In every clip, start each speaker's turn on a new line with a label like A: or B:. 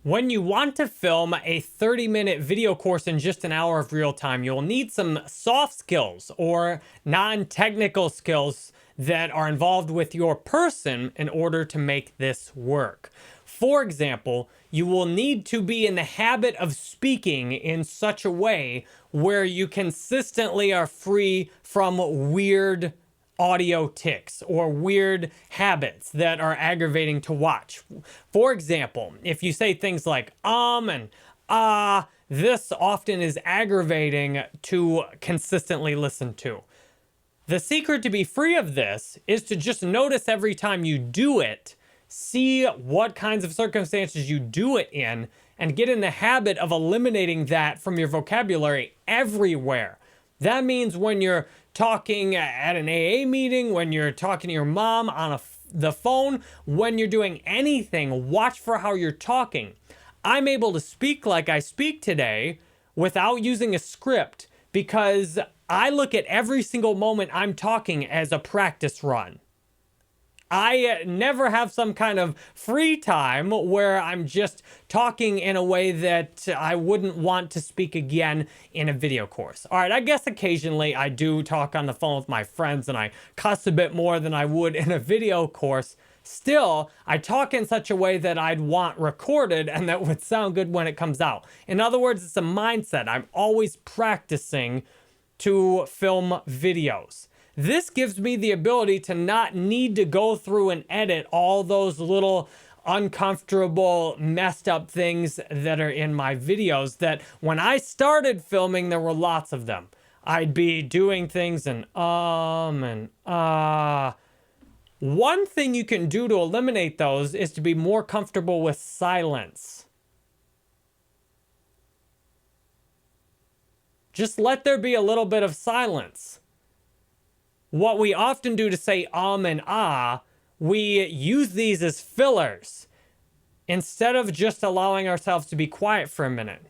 A: When you want to film a 30-minute video course in just an hour of real time, you'll need some soft skills or non-technical skills that are involved with your person in order to make this work. For example, you will need to be in the habit of speaking in such a way where you consistently are free from weird audio tics or weird habits that are aggravating to watch. For example, if you say things like and this often is aggravating to consistently listen to. The secret to be free of this is to just notice every time you do it, see what kinds of circumstances you do it in, and get in the habit of eliminating that from your vocabulary everywhere. That means when you're talking at an AA meeting, when you're talking to your mom on the phone, when you're doing anything, watch for how you're talking. I'm able to speak like I speak today without using a script because I look at every single moment I'm talking as a practice run. I never have some kind of free time where I'm just talking in a way that I wouldn't want to speak again in a video course. All right, I guess occasionally I do talk on the phone with my friends and I cuss a bit more than I would in a video course. Still, I talk in such a way that I'd want recorded and that would sound good when it comes out. In other words, it's a mindset. I'm always practicing to film videos. This gives me the ability to not need to go through and edit all those little uncomfortable, messed up things that are in my videos that when I started filming, there were lots of them. I'd be doing things and One thing you can do to eliminate those is to be more comfortable with silence. Just let there be a little bit of silence. What we often do to say and we use these as fillers instead of just allowing ourselves to be quiet for a minute.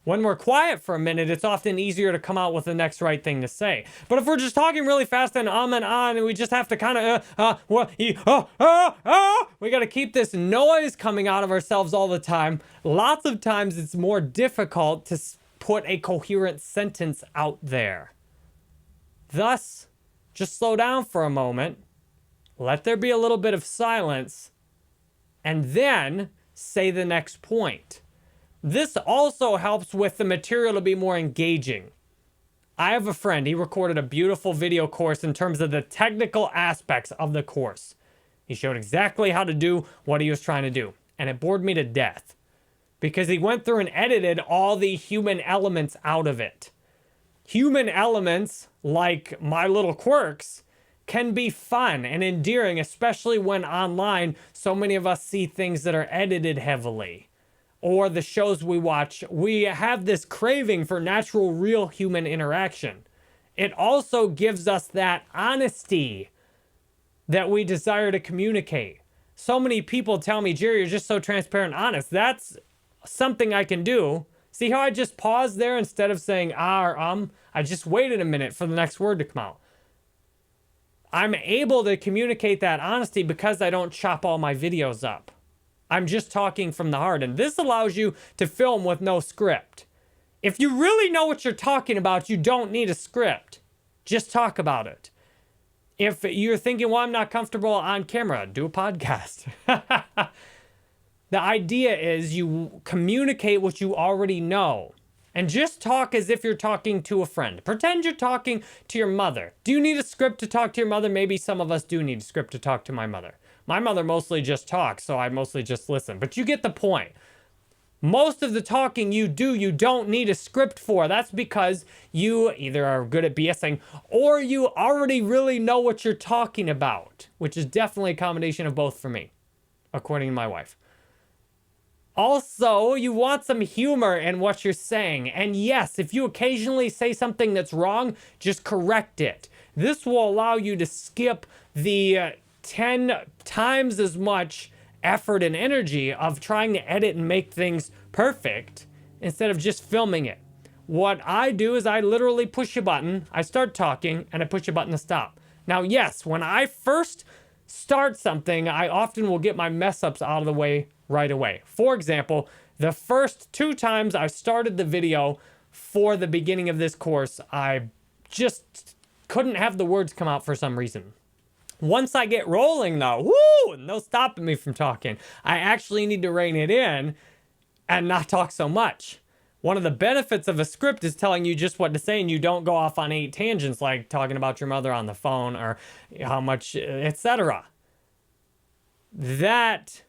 A: When we're quiet for a minute, it's often easier to come out with the next right thing to say. But if we're just talking really fast and and we just have to kind of, we got to keep this noise coming out of ourselves all the time. Lots of times it's more difficult to put a coherent sentence out there. Thus, just slow down for a moment, let there be a little bit of silence, and then say the next point. This also helps with the material to be more engaging. I have a friend, he recorded a beautiful video course in terms of the technical aspects of the course. He showed exactly how to do what he was trying to do, and it bored me to death because he went through and edited all the human elements out of it. Human elements, like my little quirks, can be fun and endearing, especially when online so many of us see things that are edited heavily. Or the shows we watch, we have this craving for natural, real human interaction. It also gives us that honesty that we desire to communicate. So many people tell me, Jerry, you're just so transparent and honest. That's something I can do. See how I just paused there instead of saying or I just waited a minute for the next word to come out. I'm able to communicate that honesty because I don't chop all my videos up. I'm just talking from the heart, and this allows you to film with no script. If you really know what you're talking about, you don't need a script. Just talk about it. If you're thinking, well, I'm not comfortable on camera, do a podcast. The idea is you communicate what you already know and just talk as if you're talking to a friend. Pretend you're talking to your mother. Do you need a script to talk to your mother? Maybe some of us do need a script to talk to my mother. My mother mostly just talks, so I mostly just listen. But you get the point. Most of the talking you do, you don't need a script for. That's because you either are good at BSing or you already really know what you're talking about, which is definitely a combination of both for me, according to my wife. Also, you want some humor in what you're saying. And yes, if you occasionally say something that's wrong, just correct it. This will allow you to skip the 10 times as much effort and energy of trying to edit and make things perfect instead of just filming it. What I do is I literally push a button, I start talking, and I push a button to stop. Now, yes, when I first start something, I often will get my mess ups out of the way right away. For example, the first 2 times I started the video for the beginning of this course, I just couldn't have the words come out for some reason. Once I get rolling though, woo, no stopping me from talking. I actually need to rein it in and not talk so much. One of the benefits of a script is telling you just what to say and you don't go off on 8 tangents like talking about your mother on the phone or how much, etc. That,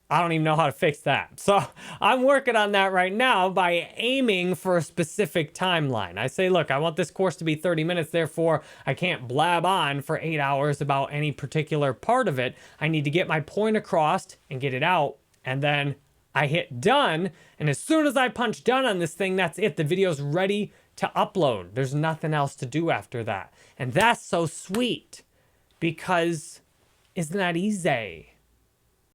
A: I don't even know how to fix that. So I'm working on that right now by aiming for a specific timeline. I say, look, I want this course to be 30 minutes, therefore I can't blab on for 8 hours about any particular part of it. I need to get my point across and get it out, and then I hit done, and as soon as I punch done on this thing, that's it. The video's ready to upload. There's nothing else to do after that. And that's so sweet, because isn't that easy?